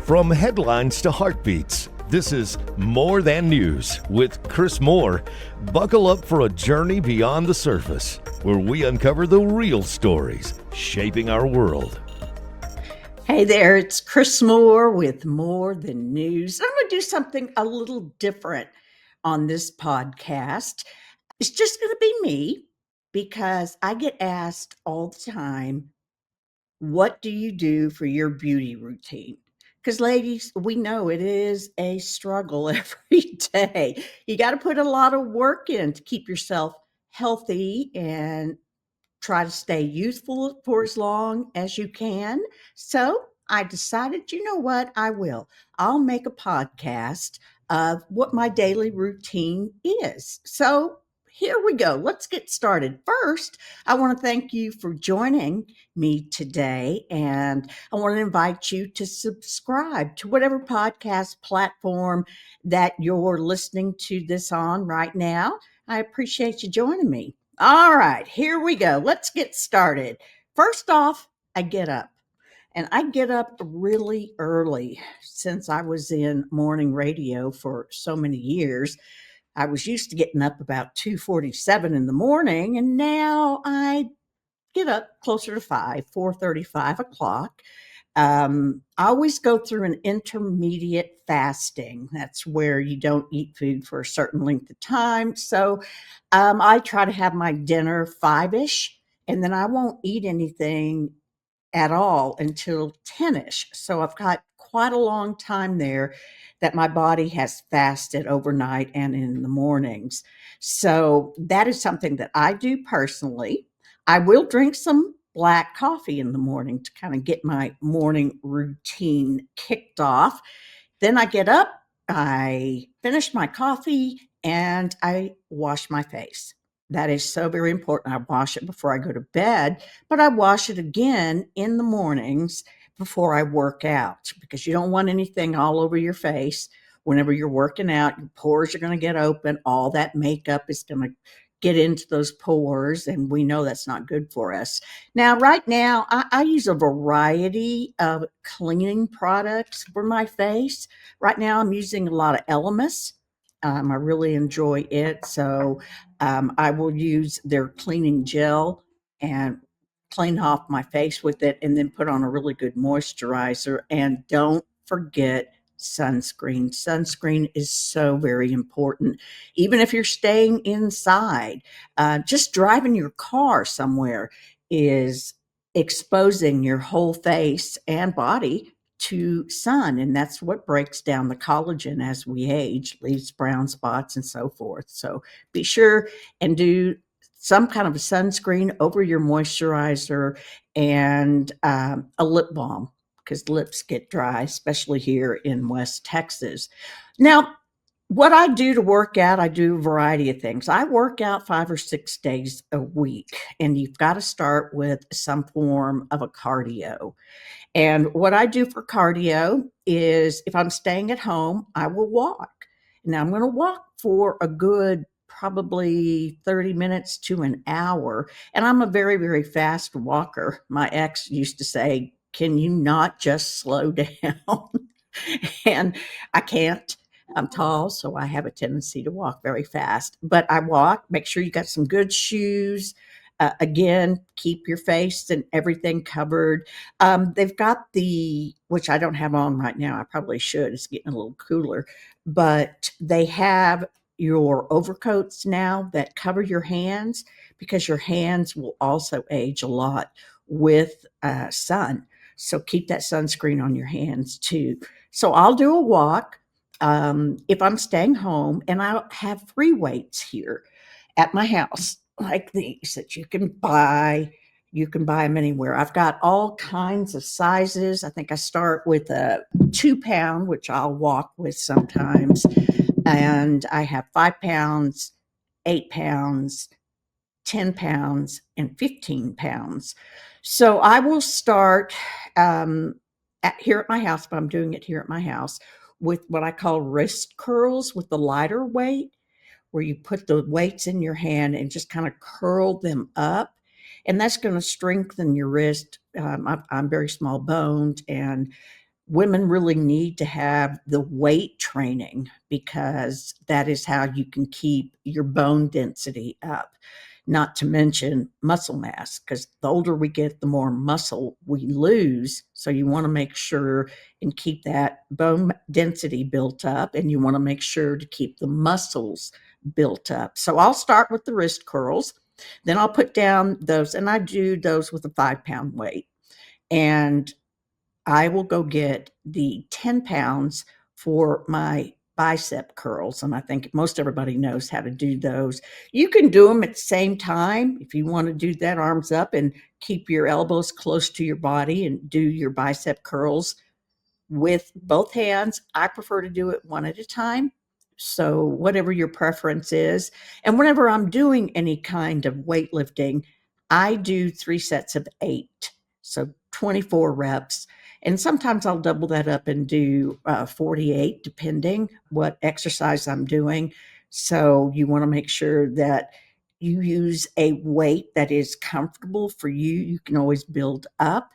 From headlines to heartbeats, this is More Than News with Kris Moore. Buckle up for a journey beyond the surface, where we uncover the real stories shaping our world. Hey there, it's Kris Moore with More Than News. I'm going to do something a little different on this podcast. It's just going to be me because I get asked all the time, what do you do for your beauty routine? Because, ladies, we know it is a struggle every day. You got to put a lot of work in to keep yourself healthy and try to stay youthful for as long as you can. So I decided, you know what? I will. I'll make a podcast of what my daily routine is. So here we go. Let's get started. First, I want to thank you for joining me today. And I want to invite you to subscribe to whatever podcast platform that you're listening to this on right now. I appreciate you joining me. All right, here we go. Let's get started. First off, I get up. And I get up really early since I was in morning radio for so many years. I was used to getting up about 2:47 in the morning, and now I get up closer to 4:30, 5 o'clock. I always go through an intermediate fasting. That's where you don't eat food for a certain length of time. So I try to have my dinner 5-ish, and then I won't eat anything at all until 10-ish. So I've got quite a long time there that my body has fasted overnight and in the mornings. So that is something that I do personally. I will drink some black coffee in the morning to kind of get my morning routine kicked off. Then I get up, I finish my coffee, and I wash my face. That is so very important. I wash it before I go to bed, but I wash it again in the mornings before I work out because you don't want anything all over your face. Whenever you're working out, your pores are going to get open. All that makeup is going to get into those pores, and we know that's not good for us. Now, right now, I use a variety of cleaning products for my face. Right now, I'm using a lot of Elemis. I really enjoy it. So I will use their cleaning gel and clean off my face with it and then put on a really good moisturizer. And don't forget sunscreen. Sunscreen is so very important. Even if you're staying inside, just driving your car somewhere is exposing your whole face and body to sun, and that's what breaks down the collagen as we age, leaves brown spots and so forth. So be sure and do some kind of a sunscreen over your moisturizer and a lip balm because lips get dry, especially here in West Texas. Now, what I do to work out, I do a variety of things. I work out 5 or 6 days a week, and you've got to start with some form of a cardio. And what I do for cardio is if I'm staying at home, I will walk. Now I'm going to walk for a good probably 30 minutes to an hour. And I'm a very, very fast walker. My ex used to say, can you not just slow down? And I can't. I'm tall, so I have a tendency to walk very fast. But I walk, make sure you got some good shoes. Again, keep your face and everything covered. They've got which I don't have on right now. I probably should. It's getting a little cooler. But they have your overcoats now that cover your hands because your hands will also age a lot with sun. So keep that sunscreen on your hands too. So I'll do a walk if I'm staying home, and I'll have free weights here at my house like these that you can buy. You can buy them anywhere. I've got all kinds of sizes. I think I start with a 2 pound, which I'll walk with sometimes. And I have 5 pounds, 8 pounds, 10 pounds, and 15 pounds. So I will start here at my house, but I'm doing it here at my house with what I call wrist curls with the lighter weight, where you put the weights in your hand and just kind of curl them up. And that's going to strengthen your wrist. I'm very small boned, and women really need to have the weight training because that is how you can keep your bone density up, not to mention muscle mass, because the older we get, the more muscle we lose. So you want to make sure and keep that bone density built up, and you want to make sure to keep the muscles built up. So I'll start with the wrist curls. Then I'll put down those, and I do those with a 5 pound weight. And I will go get the 10 pounds for my bicep curls. And I think most everybody knows how to do those. You can do them at the same time if you want to do that, arms up and keep your elbows close to your body and do your bicep curls with both hands. I prefer to do it one at a time. So, whatever your preference is. And whenever I'm doing any kind of weightlifting, I do 3 sets of 8. So, 24 reps. And sometimes I'll double that up and do 48, depending what exercise I'm doing. So, you want to make sure that you use a weight that is comfortable for you. You can always build up.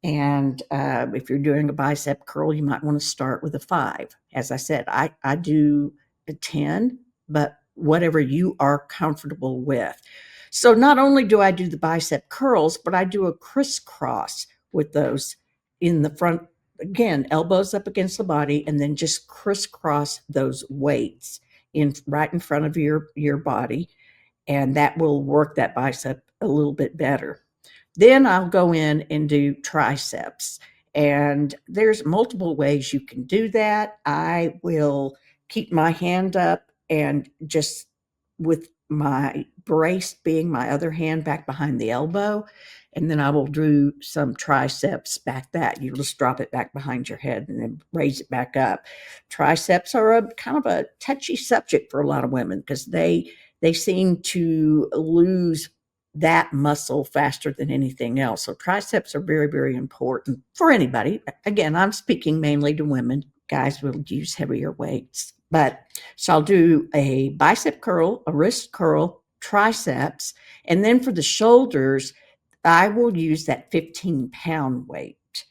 And if you're doing a bicep curl, you might want to start with a 5. As I said, I do a 10, but whatever you are comfortable with. So not only do I do the bicep curls, but I do a crisscross with those in the front. Again, elbows up against the body, and then just crisscross those weights in right in front of your body, and that will work that bicep a little bit better. Then I'll go in and do triceps. And there's multiple ways you can do that. I will keep my hand up and just with my brace being my other hand back behind the elbow. And then I will do some triceps back that. You just drop it back behind your head and then raise it back up. Triceps are a kind of a touchy subject for a lot of women because they seem to lose that muscle faster than anything else. So triceps are very, very important for anybody. Again, I'm speaking mainly to women. Guys will use heavier weights. But so I'll do a bicep curl, a wrist curl, triceps, and then for the shoulders, I will use that 15-pound weight.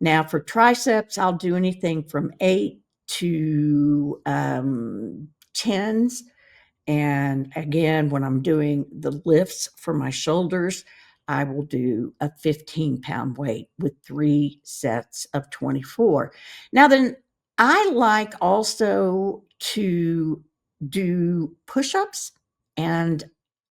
Now for triceps, I'll do anything from 8 to 10s. And again, when I'm doing the lifts for my shoulders, I will do a 15-pound weight with 3 sets of 24. Now, then I like also to do push ups, and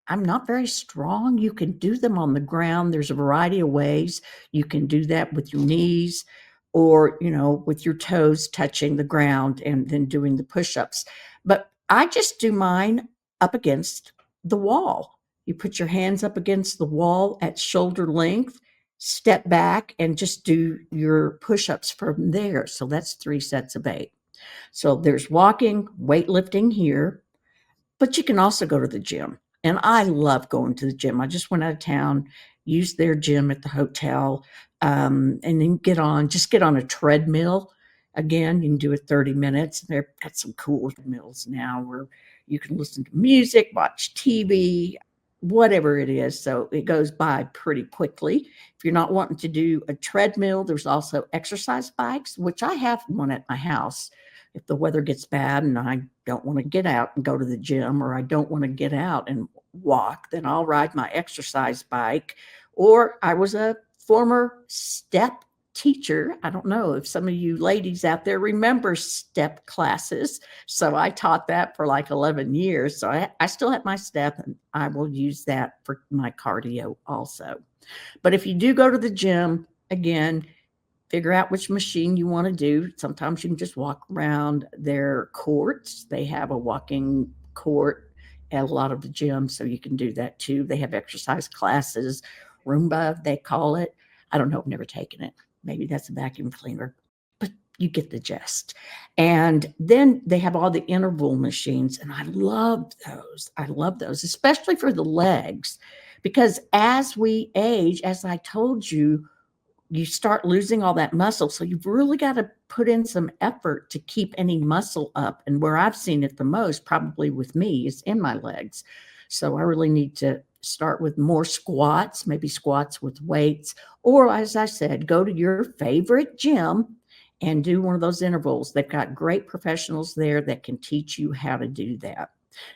I'm not very strong. You can do them on the ground. There's a variety of ways. You can do that with your knees or, with your toes touching the ground and then doing the push ups. But I just do mine up against the wall. You put your hands up against the wall at shoulder length, step back, and just do your push ups from there. So that's 3 sets of 8. So there's walking, weightlifting here, but you can also go to the gym. And I love going to the gym. I just went out of town, used their gym at the hotel, and then get on a treadmill. Again, you can do it 30 minutes. They've got some cool treadmills now where you can listen to music, watch TV, whatever it is. So it goes by pretty quickly. If you're not wanting to do a treadmill, there's also exercise bikes, which I have one at my house. If the weather gets bad and I don't want to get out and go to the gym, or I don't want to get out and walk, then I'll ride my exercise bike. Or I was a former step teacher. I don't know if some of you ladies out there remember step classes. So I taught that for like 11 years. So I still have my step, and I will use that for my cardio also. But if you do go to the gym, again, figure out which machine you want to do. Sometimes you can just walk around their courts. They have a walking court at a lot of the gyms, so you can do that too. They have exercise classes, Roomba, they call it. I don't know, I've never taken it. Maybe that's a vacuum cleaner, but you get the gist. And then they have all the interval machines, and I love those. I love those, especially for the legs, because as we age, as I told you, you start losing all that muscle. So you've really got to put in some effort to keep any muscle up. And where I've seen it the most, probably with me, is in my legs. So I really need to start with more squats, maybe squats with weights, or as I said, go to your favorite gym and do one of those intervals. They've got great professionals there that can teach you how to do that.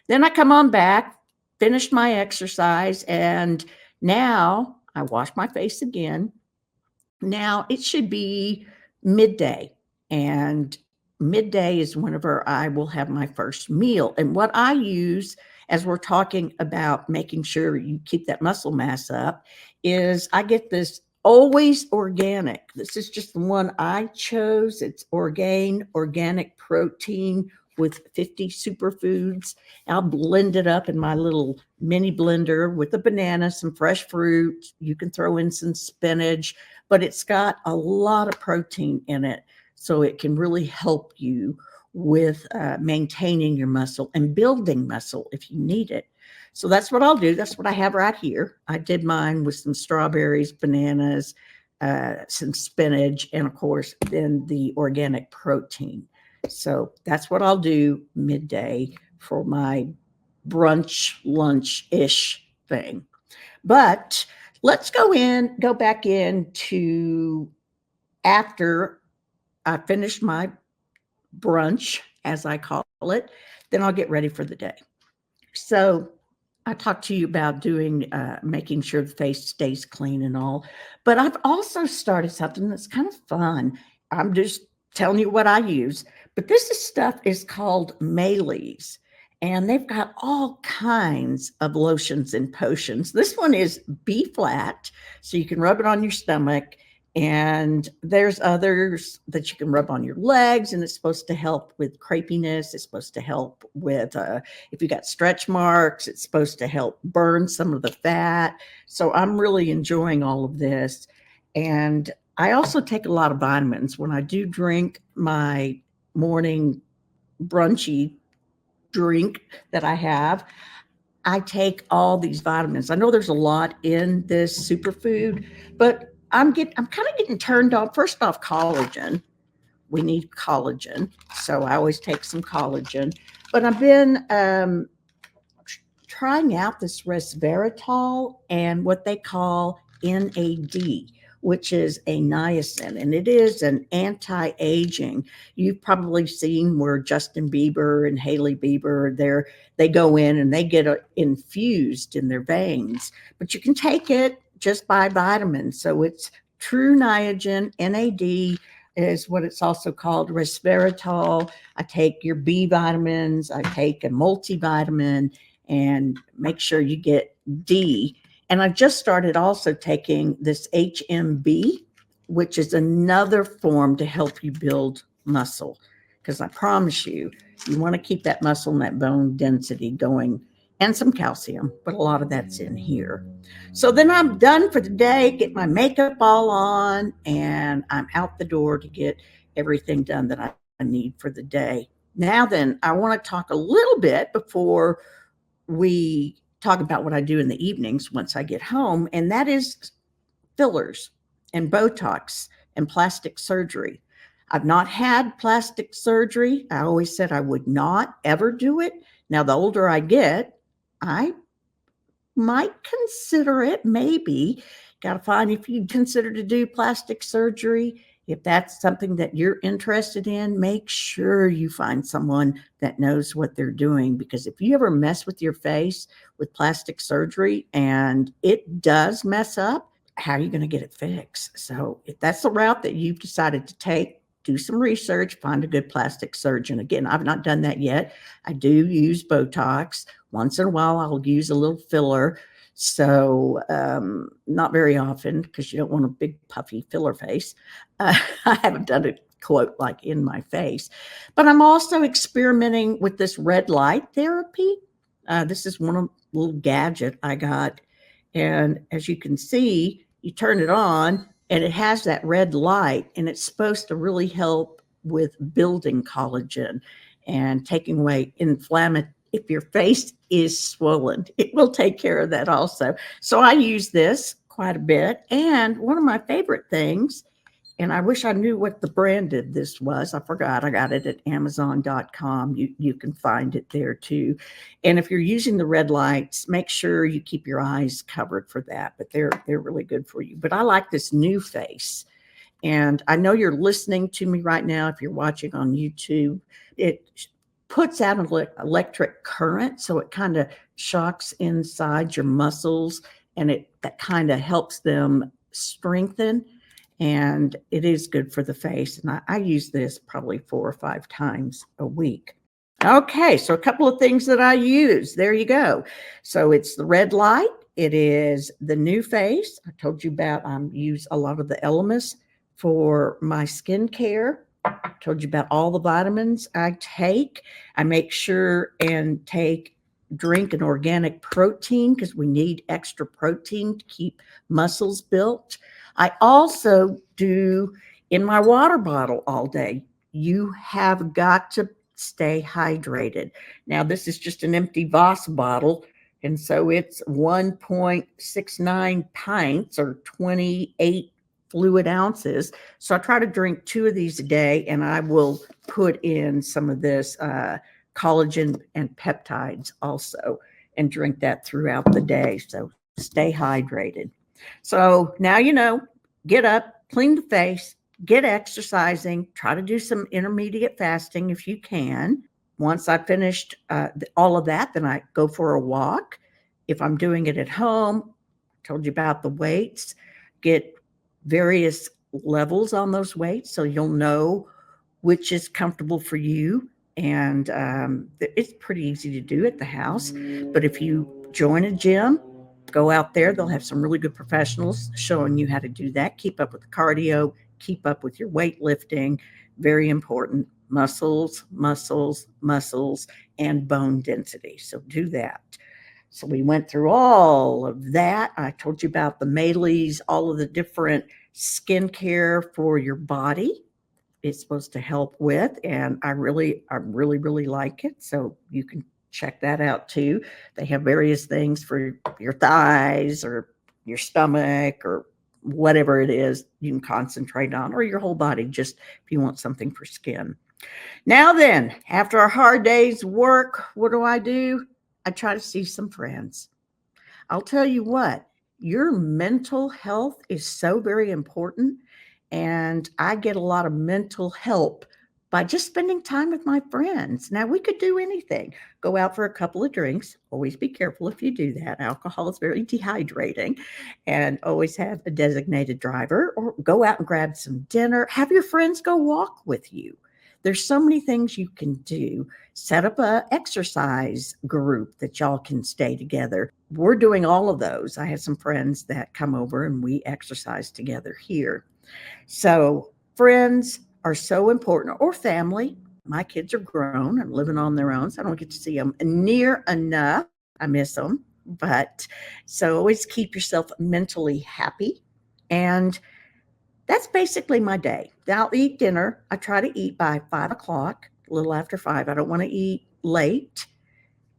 Then I come on back, finish my exercise, and now I wash my face again. Now it should be midday, and midday is whenever I will have my first meal. And what I use, as we're talking about making sure you keep that muscle mass up, is I get this always organic. This is just the one I chose. It's organic protein with 50 superfoods. I'll blend it up in my little mini blender with a banana, some fresh fruit. You can throw in some spinach, but it's got a lot of protein in it. So it can really help you with maintaining your muscle and building muscle if you need it. So that's what I'll do. That's what I have right here. I did mine with some strawberries, bananas, some spinach, and of course, then the organic protein. So that's what I'll do midday for my brunch, lunch-ish thing. But let's go back into after I finish my brunch, as I call it, then I'll get ready for the day. So I talked to you about doing, making sure the face stays clean and all, but I've also started something that's kind of fun. I'm just telling you what I use, but stuff is called Mayleys, and they've got all kinds of lotions and potions. This one is B flat, so you can rub it on your stomach. And there's others that you can rub on your legs, and it's supposed to help with crepiness. It's supposed to help with, if you got stretch marks, it's supposed to help burn some of the fat. So I'm really enjoying all of this. And I also take a lot of vitamins. When I do drink my morning brunchy drink that I have, I take all these vitamins. I know there's a lot in this superfood, but I'm kind of getting turned on. First off, collagen. We need collagen, so I always take some collagen. But I've been trying out this resveratrol and what they call NAD, which is a niacin, and it is an anti-aging. You've probably seen where Justin Bieber and Hailey Bieber, they go in and they get infused in their veins, but you can take it just by vitamins. So it's true niagen. NAD is what it's also called, resveratrol. I take your B vitamins. I take a multivitamin, and make sure you get D. And I just started also taking this HMB, which is another form to help you build muscle. Because I promise you, you want to keep that muscle and that bone density going, and some calcium, but a lot of that's in here. So then I'm done for the day, get my makeup all on, and I'm out the door to get everything done that I need for the day. Now then, I want to talk a little bit before we talk about what I do in the evenings once I get home, and that is fillers and Botox and plastic surgery. I've not had plastic surgery. I always said I would not ever do it. Now, the older I get, I might consider it, maybe. Got to find if you'd consider to do plastic surgery. If that's something that you're interested in, make sure you find someone that knows what they're doing. Because if you ever mess with your face with plastic surgery and it does mess up, how are you going to get it fixed? So if that's the route that you've decided to take, do some research, find a good plastic surgeon. Again, I've not done that yet. I do use Botox. Once in a while, I'll use a little filler. So not very often, because you don't want a big puffy filler face. I haven't done it, quote, like in my face. But I'm also experimenting with this red light therapy. This is one little gadget I got. And as you can see, you turn it on and it has that red light, and it's supposed to really help with building collagen and taking away inflammation. If your face is swollen, it will take care of that also. So I use this quite a bit. And one of my favorite things, and I wish I knew what the brand of this was. I forgot. I got it at Amazon.com. You can find it there too. And if you're using the red lights, make sure you keep your eyes covered for that. But they're really good for you. But I like this new face. And I know you're listening to me right now if you're watching on YouTube. It puts out an electric current, so it kind of shocks inside your muscles, and that kind of helps them strengthen. And it is good for the face. And I use this probably 4 or 5 times a week. Okay, so a couple of things that I use. There you go. So it's the red light. It is the new face. I told you about I use a lot of the elements for my skincare. I told you about all the vitamins I take. I make sure and drink an organic protein because we need extra protein to keep muscles built. I also do in my water bottle all day. You have got to stay hydrated. Now, this is just an empty Voss bottle, and so it's 1.69 pints or 28 fluid ounces. So I try to drink 2 of these a day, and I will put in some of this collagen and peptides also and drink that throughout the day. So stay hydrated. So now you know, get up, clean the face, get exercising, try to do some intermediate fasting if you can. Once I finished all of that, then I go for a walk. If I'm doing it at home, I told you about the weights, get various levels on those weights so you'll know which is comfortable for you. And it's pretty easy to do at the house. But if you join a gym, go out there, they'll have some really good professionals showing you how to do that. Keep up with the cardio, keep up with your weightlifting. Very important. Muscles, muscles, muscles, and bone density. So do that. So we went through all of that. I told you about the Mayleys, all of the different skincare for your body. It's supposed to help with, and I really like it. So you can check that out too. They have various things for your thighs or your stomach or whatever it is you can concentrate on, or your whole body, just if you want something for skin. Now then, after a hard day's work, what do? I try to see some friends. I'll tell you what, your mental health is so very important. And I get a lot of mental help by just spending time with my friends. Now, we could do anything. Go out for a couple of drinks. Always be careful if you do that. Alcohol is very dehydrating, and always have a designated driver, or go out and grab some dinner. Have your friends go walk with you. There's so many things you can do. Set up a exercise group that y'all can stay together. We're doing all of those. I have some friends that come over and we exercise together here. So friends are so important, or family. My kids are grown and living on their own, so I don't get to see them near enough. I miss them. But so always keep yourself mentally happy. And that's basically my day. I'll eat dinner. I try to eat by 5 o'clock, a little after 5. I don't want to eat late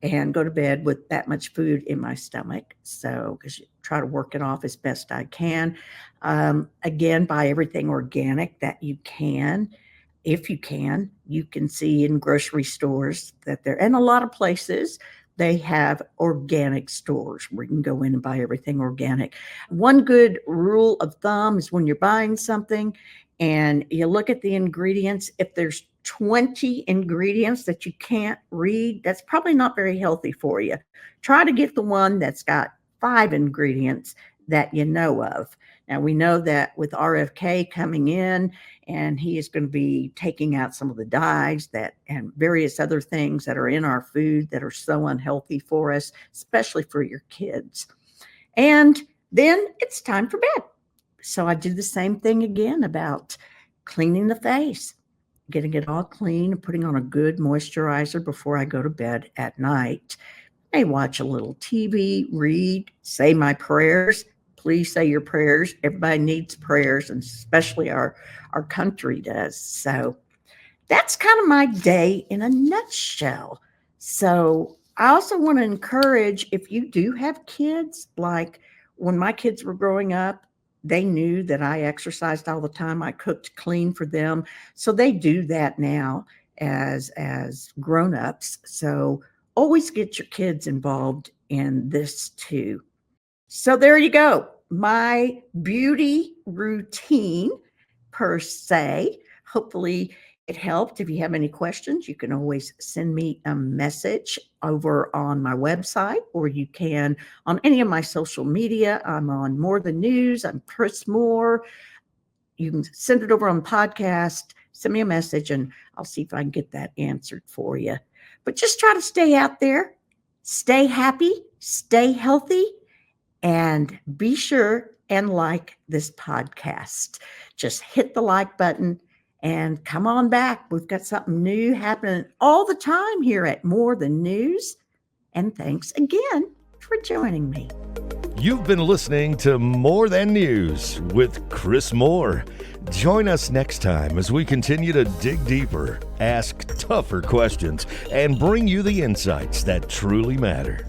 and go to bed with that much food in my stomach. So, because you try to work it off as best I can. Again, buy everything organic that you can. If you can see in grocery stores that and a lot of places, they have organic stores where you can go in and buy everything organic. One good rule of thumb is when you're buying something and you look at the ingredients, if there's 20 ingredients that you can't read, that's probably not very healthy for you. Try to get the one that's got 5 ingredients that you know of. Now, we know that with RFK coming in, and he is going to be taking out some of the dyes and various other things that are in our food that are so unhealthy for us, especially for your kids. And then it's time for bed. So I do the same thing again about cleaning the face, getting it all clean, and putting on a good moisturizer before I go to bed at night. I watch a little TV, read, say my prayers. Please say your prayers. Everybody needs prayers, and especially our country does. So that's kind of my day in a nutshell. So I also want to encourage, if you do have kids, like when my kids were growing up, they knew that I exercised all the time. I cooked clean for them. So they do that now as grown-ups. So always get your kids involved in this too. So there you go. My beauty routine per se. Hopefully, it helped. If you have any questions, you can always send me a message over on my website, or you can on any of my social media. I'm on More Than News. I'm Kris Moore. You can send it over on podcast, send me a message, and I'll see if I can get that answered for you. But just try to stay out there, stay happy, stay healthy, and be sure and like this podcast. Just hit the like button and come on back. We've got something new happening all the time here at More Than News. And thanks again for joining me. You've been listening to More Than News with Kris Moore. Join us next time as we continue to dig deeper, ask tougher questions, and bring you the insights that truly matter.